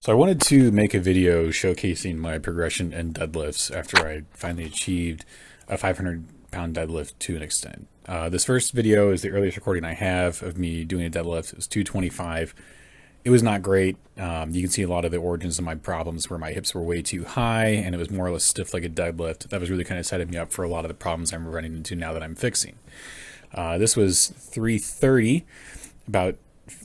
So I wanted to make a video showcasing my progression in deadlifts after I finally achieved a 500-pound deadlift to an extent. This first video is the earliest recording I have of me doing a deadlift. It was 225. It was not great. You can see a lot of the origins of my problems where my hips were way too high and it was more or less stiff like a deadlift. That was really kind of setting me up for a lot of the problems I'm running into now that I'm fixing. This was 330, about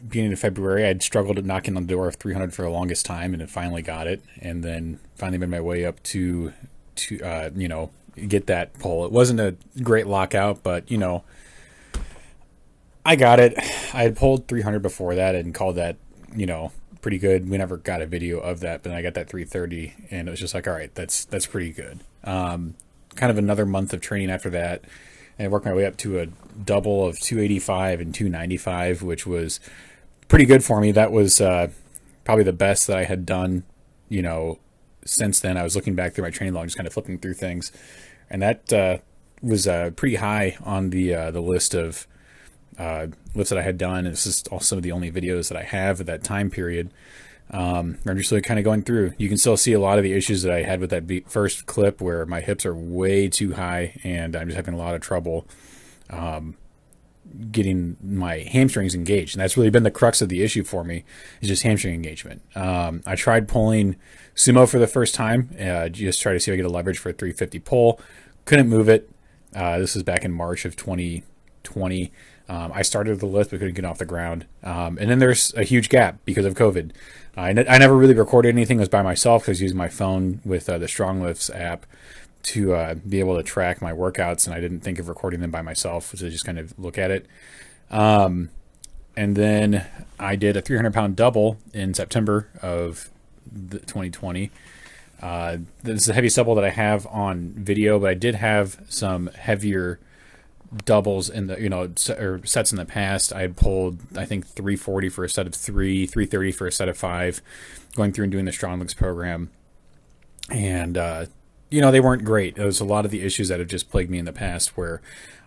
beginning of February. I'd struggled at knocking on the door of 300 for the longest time, and it finally got it, and then finally made my way up to get that pull. It wasn't a great lockout, but I got it. I had pulled 300 before that and called that pretty good. We never got a video of that, but I got that 330, and it was just like, all right, that's pretty good. Kind of another month of training after that. And I worked my way up to a double of 285 and 295, which was pretty good for me. That was probably the best that I had done, since then. I was looking back through my training log, just kind of flipping through things. And that was pretty high on the list of lifts that I had done. This is also some of the only videos that I have at that time period. I'm just really kind of going through. You can still see a lot of the issues that I had with that first clip where my hips are way too high and I'm just having a lot of trouble getting my hamstrings engaged. And that's really been the crux of the issue for me, is just hamstring engagement. I tried pulling sumo for the first time, just try to see if I get a leverage for a 350 pull. Couldn't move it. This was back in March of 2020. I started the lift but couldn't get off the ground. And then there's a huge gap because of COVID. I never really recorded anything. It was by myself because I was using my phone with the StrongLifts app to be able to track my workouts, and I didn't think of recording them by myself, so just kind of look at it. And then I did a 300-pound double in September of 2020. This is a heavy double that I have on video, but I did have some heavier doubles in the or sets in the past. I had pulled, I think, 340 for a set of 3, 330 for a set of 5, going through and doing the StrongLifts program, and they weren't great. It was a lot of the issues that have just plagued me in the past where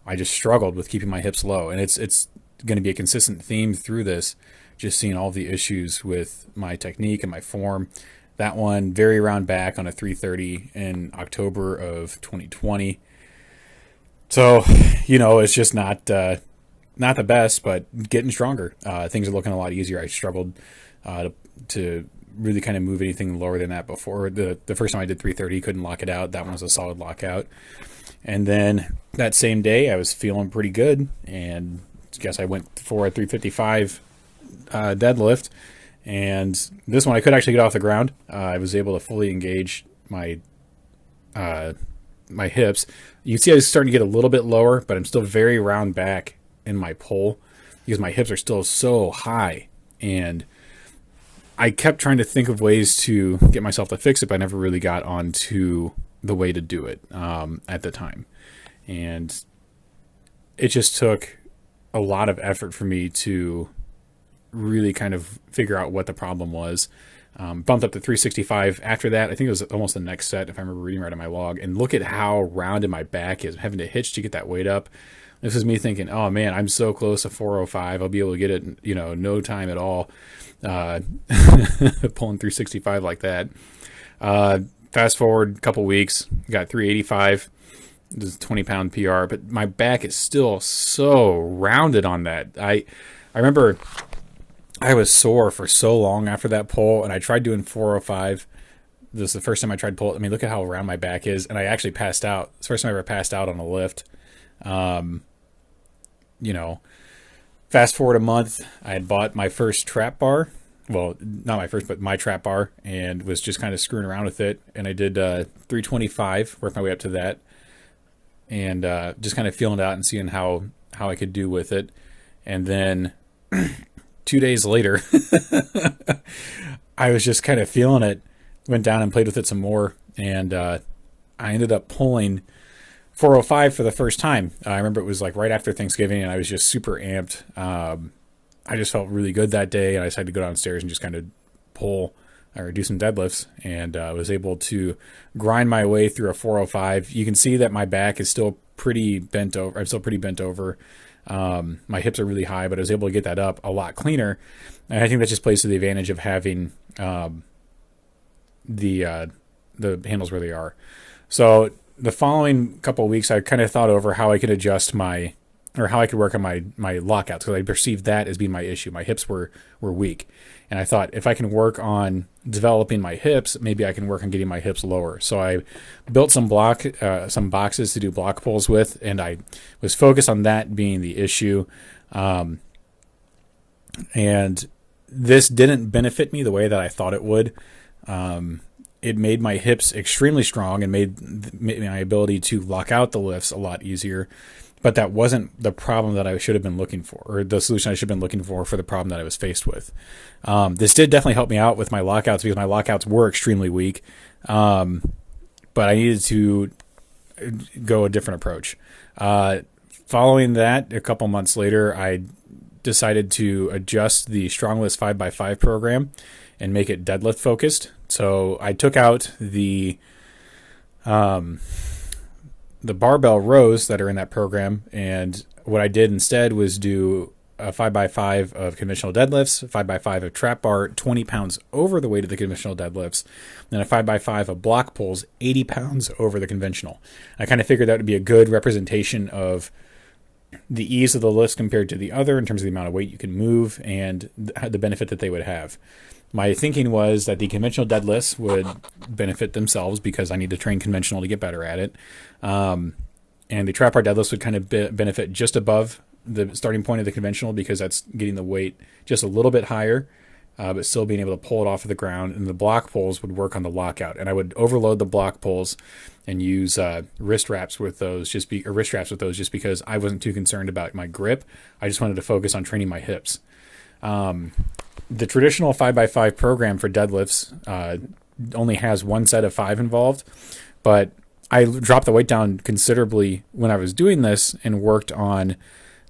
I just struggled with keeping my hips low, and it's going to be a consistent theme through this, just seeing all the issues with my technique and my form. That one, very round back on a 330 in October of 2020. So, it's just not the best, but getting stronger. Things are looking a lot easier. I struggled to really kind of move anything lower than that before. The first time I did 330, couldn't lock it out. That one was a solid lockout. And then that same day, I was feeling pretty good, and I guess I went for a 355 deadlift. And this one, I could actually get off the ground. I was able to fully engage my hips. You can see I was starting to get a little bit lower, but I'm still very round back in my pull because my hips are still so high. And I kept trying to think of ways to get myself to fix it, but I never really got onto the way to do it at the time. And it just took a lot of effort for me to really kind of figure out what the problem was. Bumped up to 365 after that. I think it was almost the next set, if I remember reading right on my log. And look at how rounded my back is. I'm having to hitch to get that weight up. This is me thinking, oh man, I'm so close to 405. I'll be able to get it in, no time at all. Pulling 365 like that. Fast forward a couple weeks, got 385. This is a 20-pound PR, but my back is still so rounded on that. I remember I was sore for so long after that pull, and I tried doing 405. This is the first time I tried to pull it. I mean, look at how round my back is, and I actually passed out. It's the first time I ever passed out on a lift. Fast forward a month, I had bought my first trap bar. Well, not my first, but my trap bar, and was just kind of screwing around with it. And I did 325, worked my way up to that, and just kind of feeling it out and seeing how I could do with it. And then 2 days later, I was just kind of feeling it, went down and played with it some more, and I ended up pulling 405 for the first time. I remember it was like right after Thanksgiving, and I was just super amped. I just felt really good that day, and I decided to go downstairs and just kind of pull or do some deadlifts, and I was able to grind my way through a 405. You can see that my back is still pretty bent over. I'm still pretty bent over. My hips are really high, but I was able to get that up a lot cleaner. And I think that just plays to the advantage of having the handles where they are. So the following couple of weeks, I kind of thought over how I could adjust or how I could work on my lockouts, because I perceived that as being my issue. My hips were weak, and I thought if I can work on developing my hips, maybe I can work on getting my hips lower. So I built some boxes to do block pulls with, and I was focused on that being the issue. And this didn't benefit me the way that I thought it would. It made my hips extremely strong and made my ability to lock out the lifts a lot easier. But that wasn't the problem that I should have been looking for, or the solution I should have been looking for the problem that I was faced with. This did definitely help me out with my lockouts, because my lockouts were extremely weak. But I needed to go a different approach. Following that, a couple months later, I decided to adjust the StrongLifts 5x5 program and make it deadlift focused. So I took out the barbell rows that are in that program, and what I did instead was do a 5x5 of conventional deadlifts, 5x5 of trap bar 20 pounds over the weight of the conventional deadlifts, then a 5x5 of block pulls 80 pounds over the conventional. I kind of figured that would be a good representation of the ease of the lifts compared to the other in terms of the amount of weight you can move and the benefit that they would have. My thinking was that the conventional deadlifts would benefit themselves because I need to train conventional to get better at it. And the trap bar deadlifts would kind of benefit just above the starting point of the conventional, because that's getting the weight just a little bit higher, but still being able to pull it off of the ground. And the block pulls would work on the lockout. And I would overload the block pulls and use wrist straps with those just because I wasn't too concerned about my grip. I just wanted to focus on training my hips. The traditional 5x5 program for deadlifts only has one set of 5 involved, but I dropped the weight down considerably when I was doing this and worked on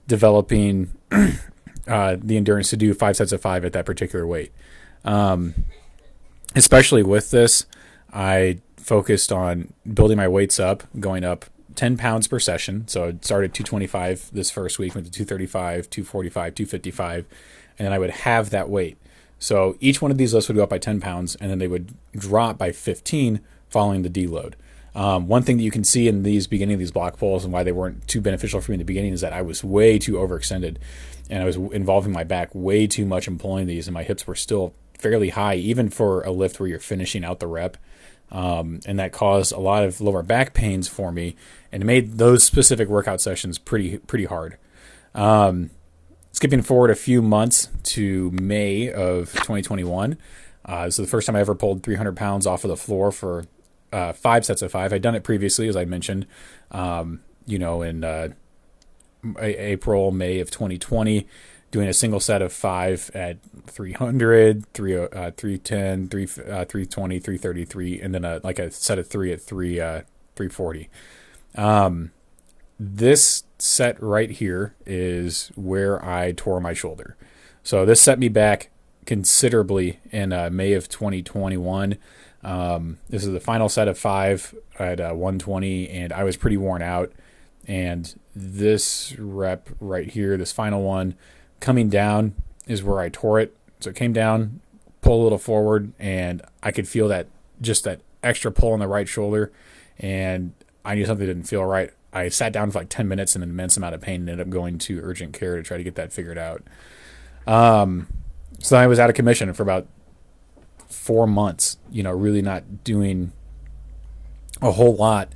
developing the endurance to do 5 sets of 5 at that particular weight. Especially with this, I focused on building my weights up, going up 10 pounds per session. So I started 225 this first week, went to 235, 245, 255, and then I would have that weight. So each one of these lifts would go up by 10 pounds, and then they would drop by 15 following the deload. One thing that you can see in these beginning of these block pulls and why they weren't too beneficial for me in the beginning is that I was way too overextended, and I was involving my back way too much in pulling these, and my hips were still fairly high, even for a lift where you're finishing out the rep. And that caused a lot of lower back pains for me, and it made those specific workout sessions pretty hard. Skipping forward a few months to May of 2021. This is the first time I ever pulled 300 pounds off of the floor for 5 sets of 5. I'd done it previously, as I mentioned, in April, May of 2020, doing a single set of 5 at 300, 310, 320, 333, and then a set of 3 at 340. This set right here is where I tore my shoulder. So this set me back considerably in May of 2021. This is the final set of 5 at 120, and I was pretty worn out. And this rep right here, this final one, coming down is where I tore it. So it came down, pull a little forward, and I could feel that extra pull on the right shoulder, and I knew something didn't feel right. I sat down for like 10 minutes in an immense amount of pain and ended up going to urgent care to try to get that figured out. So I was out of commission for about 4 months, really not doing a whole lot,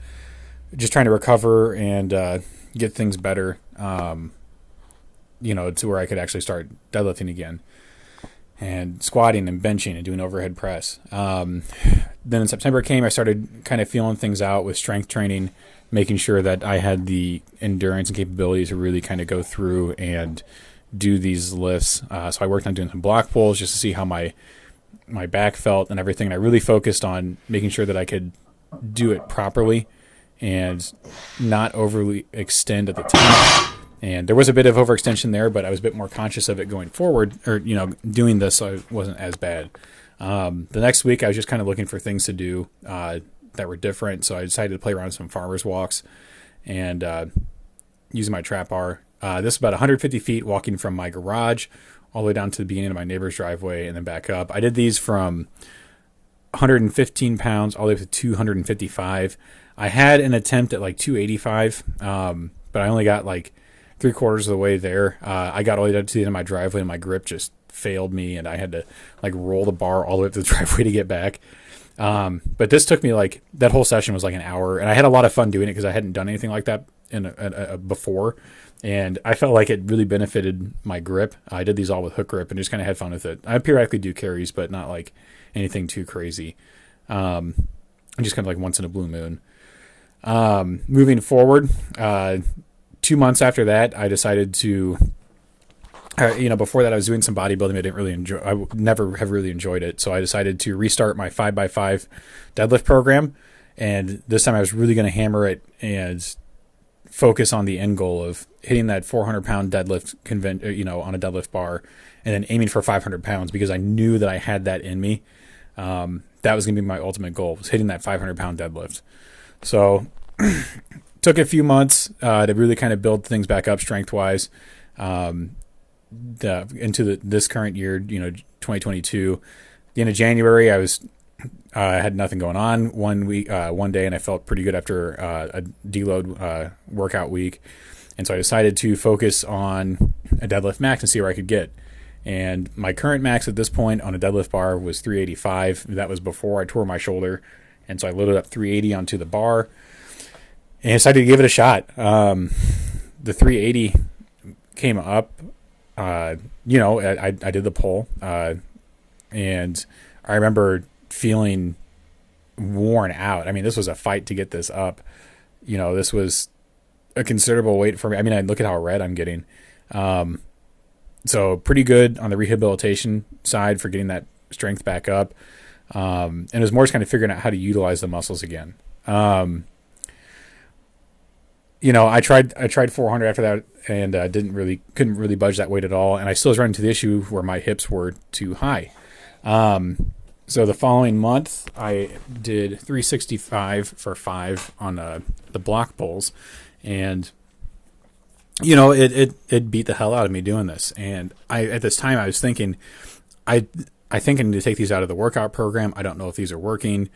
just trying to recover and get things better, to where I could actually start deadlifting again and squatting and benching and doing overhead press. Then in September came, I started kind of feeling things out with strength training, making sure that I had the endurance and capability to really kind of go through and do these lifts. So I worked on doing some block pulls just to see how my back felt and everything. And I really focused on making sure that I could do it properly and not overly extend at the time. And there was a bit of overextension there, but I was a bit more conscious of it going forward, or, doing this so it wasn't as bad. The next week I was just kind of looking for things to do that were different. So I decided to play around with some farmer's walks and using my trap bar. This is about 150 feet walking from my garage all the way down to the beginning of my neighbor's driveway and then back up. I did these from 115 pounds all the way up to 255. I had an attempt at like 285, but I only got like 3/4 of the way there. I got all the way up to the end of my driveway and my grip just failed me, and I had to like roll the bar all the way up to the driveway to get back. But this took me like, that whole session was like an hour, and I had a lot of fun doing it because I hadn't done anything like that before, and I felt like it really benefited my grip. I did these all with hook grip and just kind of had fun with it. I periodically do carries, but not like anything too crazy. Just kind of like once in a blue moon. Moving forward, 2 months after that, I decided to, before that I was doing some bodybuilding. I didn't really enjoy, I would never have really enjoyed it. So I decided to restart my 5x5 deadlift program. And this time I was really going to hammer it and focus on the end goal of hitting that 400-pound deadlift on a deadlift bar, and then aiming for 500 pounds, because I knew that I had that in me. That was going to be my ultimate goal, was hitting that 500-pound deadlift. So took a few months to really kind of build things back up strength-wise into this current year, 2022. The end of January, I had nothing going on one day, and I felt pretty good after a deload workout week. And so I decided to focus on a deadlift max and see where I could get. And my current max at this point on a deadlift bar was 385. That was before I tore my shoulder. And so I loaded up 380 onto the bar and decided to give it a shot. The 380 came up, I did the pull, and I remember feeling worn out. I mean, this was a fight to get this up. This was a considerable weight for me. I mean, I look at how red I'm getting. So pretty good on the rehabilitation side for getting that strength back up. And it was more just kind of figuring out how to utilize the muscles again. I tried 400 after that, and couldn't really budge that weight at all. And I still was running into the issue where my hips were too high. So the following month, I did 365 for 5 on the block pulls, and it beat the hell out of me doing this. And at this time I was thinking, I think I need to take these out of the workout program. I don't know if these are working.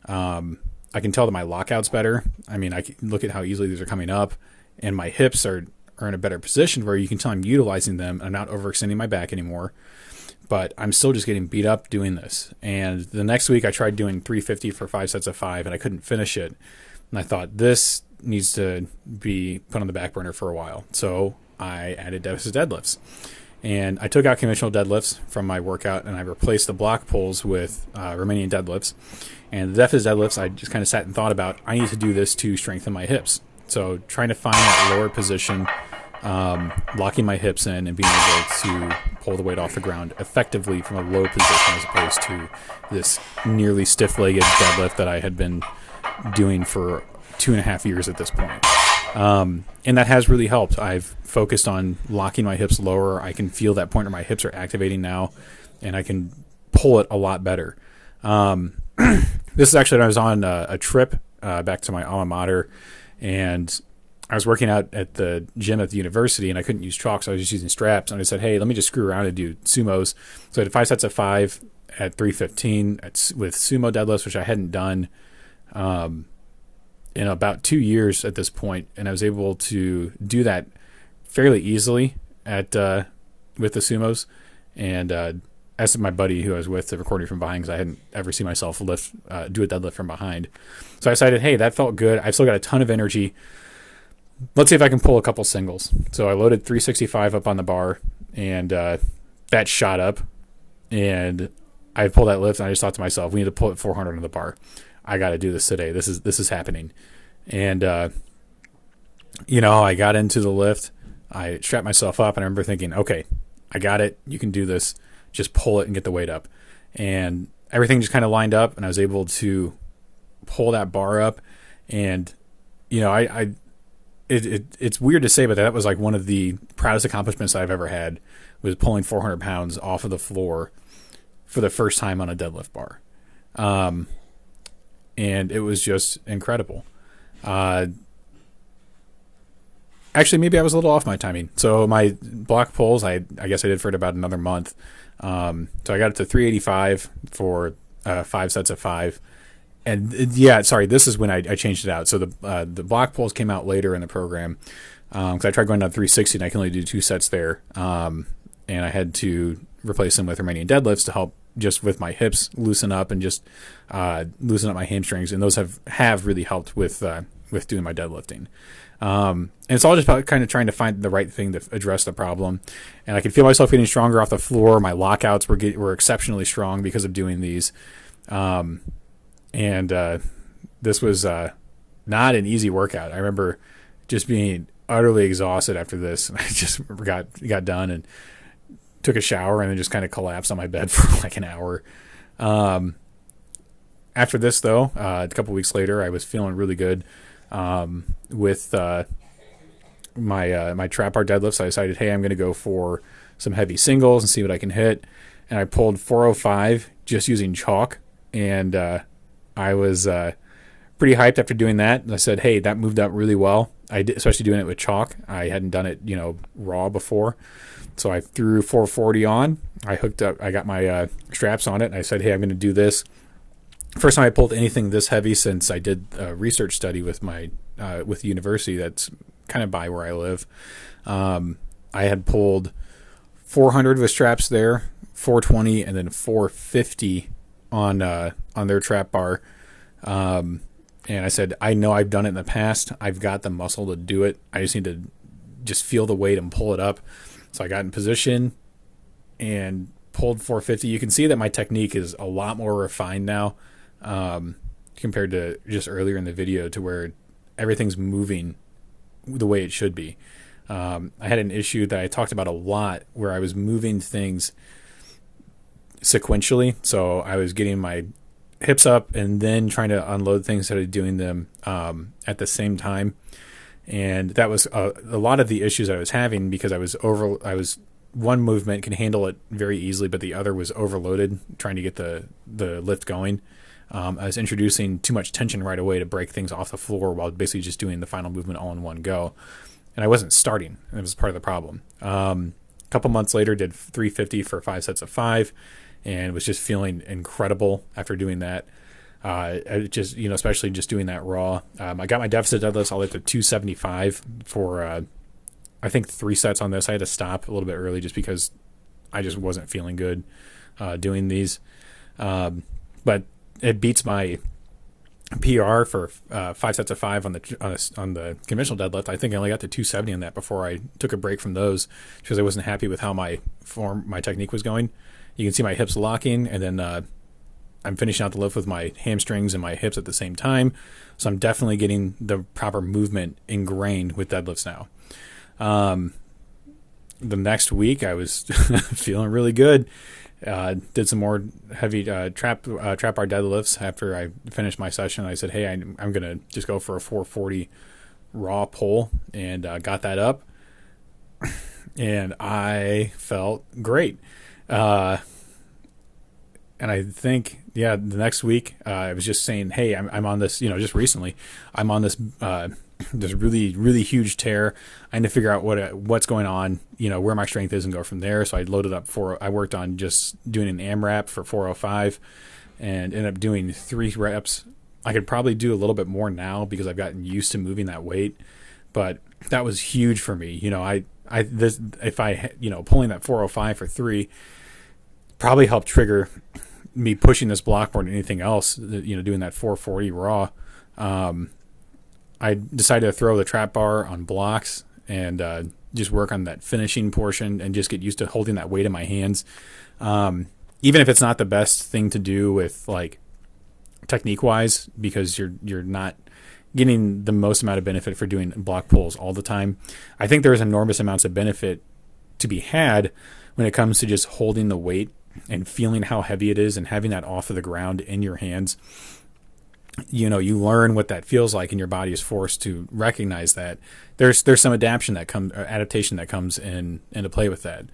I can tell that my lockout's better. I mean, I can look at how easily these are coming up, and my hips are in a better position where you can tell I'm utilizing them. I'm not overextending my back anymore, but I'm still just getting beat up doing this. And the next week I tried doing 350 for 5 sets of 5, and I couldn't finish it. And I thought, this needs to be put on the back burner for a while. So I added deficit deadlifts, and I took out conventional deadlifts from my workout, and I replaced the block pulls with Romanian deadlifts. And the deficit deadlifts, I just kind of sat and thought about, I need to do this to strengthen my hips. So trying to find that lower position, locking my hips in and being able to pull the weight off the ground effectively from a low position, as opposed to this nearly stiff-legged deadlift that I had been doing for 2.5 years at this point. And that has really helped. I've focused on locking my hips lower. I can feel that point where my hips are activating now, and I can pull it a lot better. This is actually when I was on a trip back to my alma mater, and I was working out at the gym at the university, and I couldn't use chalk, so I was just using straps. And I said, hey, let me just screw around and do sumos. So I did 5 sets of 5 at 315 with sumo deadlifts, which I hadn't done in about 2 years at this point, and I was able to do that fairly easily with the sumos. And asked my buddy who I was with to record me from behind, because I hadn't ever seen myself do a deadlift from behind. So I decided, hey, that felt good. I've still got a ton of energy. Let's see if I can pull a couple singles. So I loaded 365 up on the bar, and that shot up. And I pulled that lift, and I just thought to myself, we need to pull it 400 on the bar. I got to do this today. This is happening. And I got into the lift. I strapped myself up, and I remember thinking, okay, I got it. You can do this. Just pull it and get the weight up. And everything just kind of lined up, and I was able to pull that bar up. And it's weird to say, but that was like one of the proudest accomplishments I've ever had, was pulling 400 pounds off of the floor for the first time on a deadlift bar. And it was just incredible. Actually, maybe I was a little off my timing. So my block pulls, I guess I did for it about another month. So I got it to 385 for 5 sets of 5. And yeah, sorry, this is when I changed it out. So the block pulls came out later in the program, because I tried going down 360 and I can only do 2 sets there. And I had to replace them with Romanian deadlifts to help just with my hips loosen up and just loosen up my hamstrings. And those have really helped with doing my deadlifting. And it's all just about kind of trying to find the right thing to address the problem. And I could feel myself getting stronger off the floor. My lockouts were exceptionally strong because of doing these. And this was not an easy workout. I remember just being utterly exhausted after this. I just got done and took a shower and then just kind of collapsed on my bed for like an hour. After this, though, a couple weeks later, I was feeling really good with my trap bar deadlifts. I decided, hey, I'm going to go for some heavy singles and see what I can hit. And I pulled 405 just using chalk, and I was pretty hyped after doing that. And I said, hey, that moved up really well. I did, especially doing it with chalk. I hadn't done it, raw before. So I threw 440 on. I hooked up. I got my straps on it, and I said, hey, I'm going to do this. First time I pulled anything this heavy since I did a research study with my with the university that's kind of by where I live. I had pulled 400 with straps there, 420, and then 450 on their trap bar. And I said, I know I've done it in the past. I've got the muscle to do it. I just need to just feel the weight and pull it up. So I got in position and pulled 450. You can see that my technique is a lot more refined now, compared to just earlier in the video, to where everything's moving the way it should be. I had an issue that I talked about a lot where I was moving things sequentially. So I was getting my hips up and then trying to unload things instead of doing them at the same time. And that was a lot of the issues I was having, because I was one movement can handle it very easily, but the other was overloaded trying to get the lift going. I was introducing too much tension right away to break things off the floor while basically just doing the final movement all in one go. And I wasn't starting. That was part of the problem. A couple months later, did 350 for 5 sets of 5, and was just feeling incredible after doing that. I just, especially just doing that raw. I got my deficit deadlifts all the way to 275 for, I think 3 sets on this. I had to stop a little bit early just because I just wasn't feeling good doing these. But it beats my PR for 5 sets of 5 on the conventional deadlift. I think I only got to 270 on that before I took a break from those, because I wasn't happy with how my technique was going. You can see my hips locking, and then I'm finishing out the lift with my hamstrings and my hips at the same time. So I'm definitely getting the proper movement ingrained with deadlifts now. The next week I was feeling really good. Did some more heavy trap bar deadlifts after I finished my session. I said, hey, I'm going to just go for a 440 raw pull, and got that up. And I felt great. And I think, the next week, I was just saying, hey, I'm on this, just recently, I'm on this this really, really huge tear. I need to figure out what's going on, where my strength is, and go from there. So I loaded up I worked on just doing an AMRAP for 405 and ended up doing 3 reps. I could probably do a little bit more now because I've gotten used to moving that weight, but that was huge for me. Pulling that 405 for 3 probably helped trigger me pushing this block more than anything else, doing that 440 raw. I decided to throw the trap bar on blocks and just work on that finishing portion and just get used to holding that weight in my hands. Even if it's not the best thing to do with like technique wise, because you're not getting the most amount of benefit for doing block pulls all the time. I think there's enormous amounts of benefit to be had when it comes to just holding the weight and feeling how heavy it is and having that off of the ground in your hands. You learn what that feels like, and your body is forced to recognize that. There's some adaptation that comes into play with that.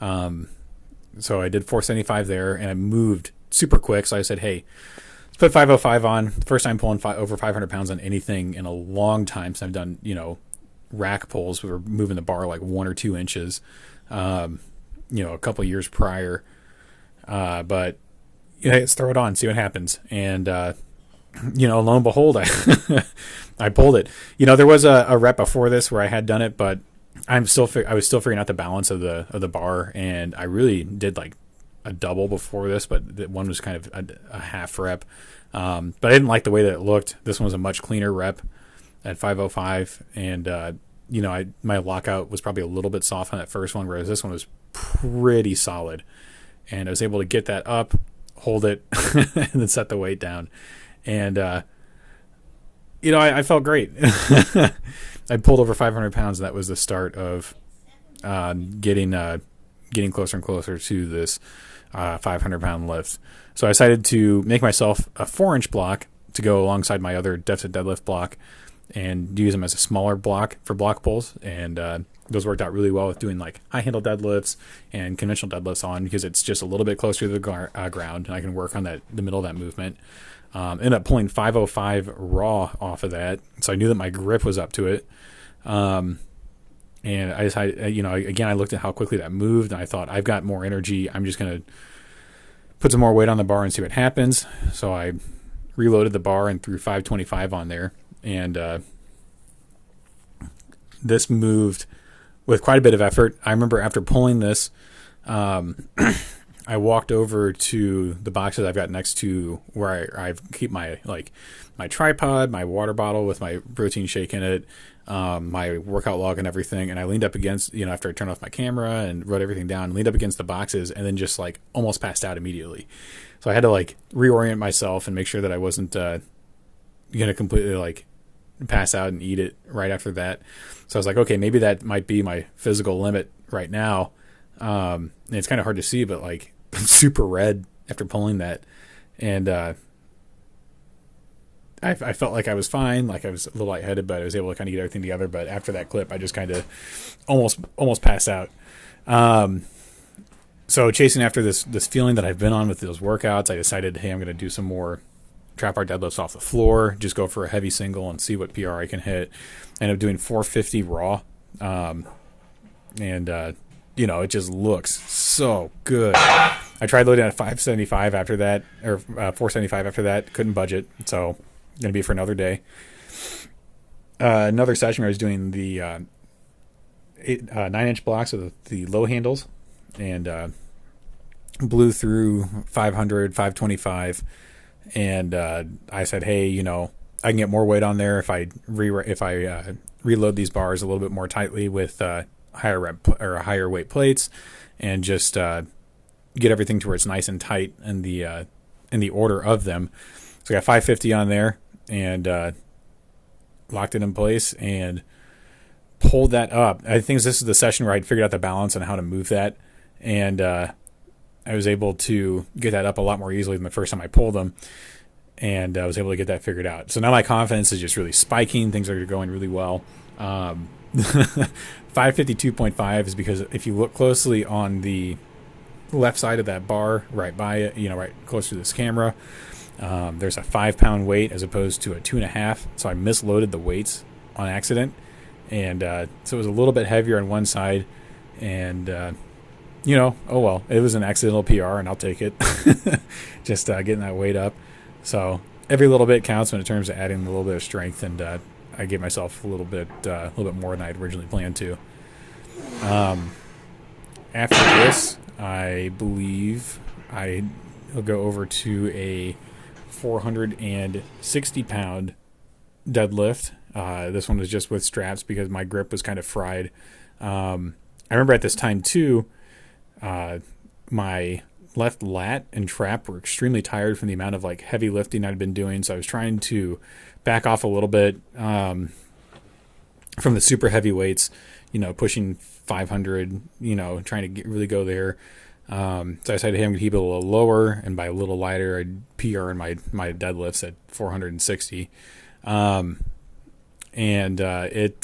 So I did 475 there, and I moved super quick. So I said, hey, let's put 505 on. First time pulling over 500 pounds on anything in a long time. So I've done, rack pulls. We were moving the bar like 1 or 2 inches, a couple years prior. But yeah, let's throw it on, see what happens. And, lo and behold, I pulled it. There was a rep before this where I had done it, but I was still figuring out the balance of the bar, and I really did like a double before this, but the one was kind of a half rep. But I didn't like the way that it looked. This one was a much cleaner rep at 505, and my lockout was probably a little bit soft on that first one, whereas this one was pretty solid. And I was able to get that up, hold it, and then set the weight down. And I felt great. I pulled over 500 pounds, and that was the start of getting closer and closer to this 500-pound lift. So I decided to make myself a 4-inch block to go alongside my other deficit deadlift block and use them as a smaller block for block pulls. And those worked out really well with doing like high handle deadlifts and conventional deadlifts on, because it's just a little bit closer to the ground, and I can work on the middle of that movement. Ended up pulling 505 raw off of that, so I knew that my grip was up to it. And I decided, again, I looked at how quickly that moved, and I thought, I've got more energy. I'm just going to put some more weight on the bar and see what happens. So I reloaded the bar and threw 525 on there, and this moved with quite a bit of effort. I remember after pulling this, I walked over to the boxes I've got next to where I keep my tripod, my water bottle with my protein shake in it, my workout log and everything. And I leaned up against, after I turned off my camera and wrote everything down, leaned up against the boxes and then just like almost passed out immediately. So I had to like reorient myself and make sure that I wasn't going to completely like pass out and eat it right after that. So I was like, okay, maybe that might be my physical limit right now. And it's kind of hard to see, but like I'm super red after pulling that. And I felt like I was fine, like I was a little lightheaded, but I was able to kind of get everything together. But after that clip, I just kind of almost passed out. So chasing after this feeling that I've been on with those workouts, I decided, hey, I'm going to do some more trap bar deadlifts off the floor, just go for a heavy single and see what PR I can hit. I ended up doing 450 raw. It just looks so good. I tried loading at 575 after that, or 475 after that. Couldn't budget, so going to be for another day. Another session where I was doing the 9-inch blocks with the low handles, and blew through 500, 525, and I said, hey, I can get more weight on there if I reload these bars a little bit more tightly with higher weight plates, and just get everything to where it's nice and tight in the order of them. So I got 550 on there and locked it in place and pulled that up. I think this is the session where I figured out the balance and how to move that, and I was able to get that up a lot more easily than the first time I pulled them, and I was able to get that figured out. So now my confidence is just really spiking. Things are going really well. 552.5 is because if you look closely on the left side of that bar, right by it, right close to this camera, there's a 5-pound weight as opposed to a 2.5. So I misloaded the weights on accident, and so it was a little bit heavier on one side, and oh well, it was an accidental PR, and I'll take it. Just getting that weight up. So every little bit counts when in terms of adding a little bit of strength, and I gave myself a little bit more than I had originally planned to. After this, I believe I'll go over to a 460-pound deadlift. This one was just with straps because my grip was kind of fried. I remember at this time too, my left lat and trap were extremely tired from the amount of like heavy lifting I'd been doing. So I was trying to back off a little bit from the super heavy weights, pushing 500, trying to really go there. So I decided, hey, I'm going to keep it a little lower, and by a little lighter, I'd PR in my deadlifts at 460. It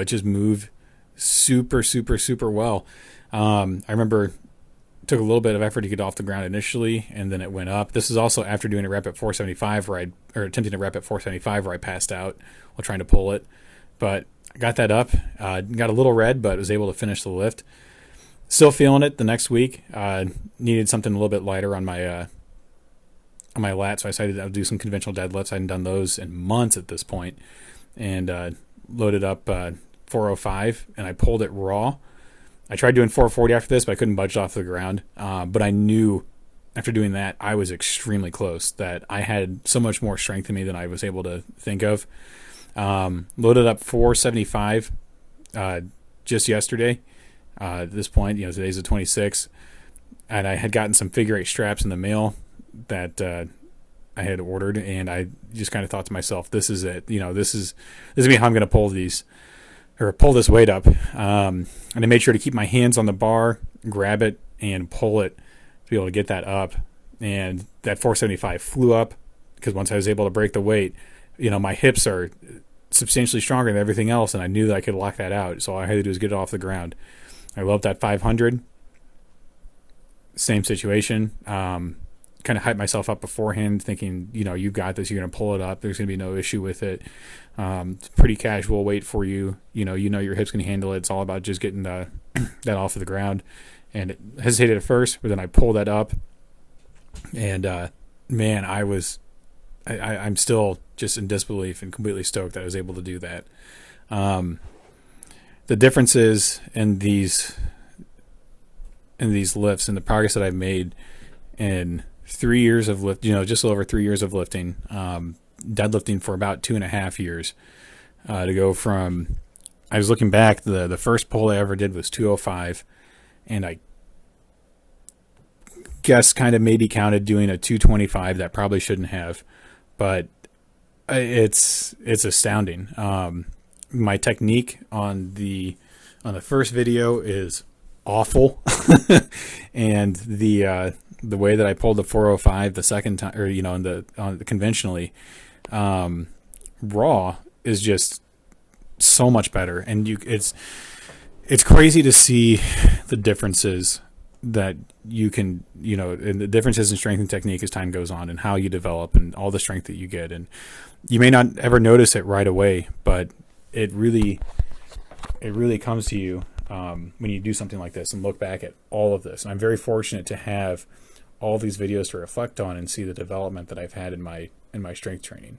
just moved super, super, super well. I remember it took a little bit of effort to get off the ground initially, and then it went up. This is also after doing a rep at 475 attempting a rep at 475 where I passed out while trying to pull it. But I got that up, got a little red, but was able to finish the lift. Still feeling it the next week. Needed something a little bit lighter on my lat, so I decided I would do some conventional deadlifts. I hadn't done those in months at this point, and loaded up 405, and I pulled it raw. I tried doing 440 after this, but I couldn't budge off the ground. But I knew after doing that, I was extremely close, that I had so much more strength in me than I was able to think of. Loaded up 475 just yesterday. At this point, today's the 26th, and I had gotten some figure 8 straps in the mail that I had ordered, and I just kind of thought to myself, this is it. This is me how I'm going to pull these, or pull this weight up. And I made sure to keep my hands on the bar, grab it, and pull it to be able to get that up. And that 475 flew up, because once I was able to break the weight, my hips are substantially stronger than everything else, and I knew that I could lock that out. So all I had to do was get it off the ground. I love that 500. Same situation. Kind of hyped myself up beforehand, thinking, you've got this. You're going to pull it up. There's going to be no issue with it. It's pretty casual weight for you. Your hips can handle it. It's all about just getting that off of the ground. And it hesitated at first, but then I pulled that up. And, man, I'm still just in disbelief and completely stoked that I was able to do that. The differences in these lifts and the progress that I've made in 3 years of lift, just over 3 years of lifting, deadlifting for about 2.5 years, to go from, I was looking back, the first pull I ever did was 205, and I guess kind of maybe counted doing a 225 that probably shouldn't have, but it's astounding. My technique on the first video is awful, and the way that I pulled the 405 the second time, or on the conventionally, raw, is just so much better. And it's crazy to see the differences that you can, and the differences in strength and technique as time goes on, and how you develop, and all the strength that you get. And you may not ever notice it right away, but it really comes to you when you do something like this and look back at all of this. And I'm very fortunate to have all these videos to reflect on and see the development that I've had in my strength training.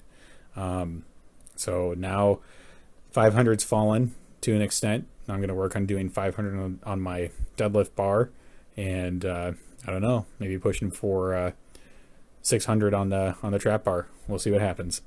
So now 500's fallen to an extent. I'm going to work on doing 500 on my deadlift bar, and I don't know, maybe pushing for 600 on the trap bar. We'll see what happens.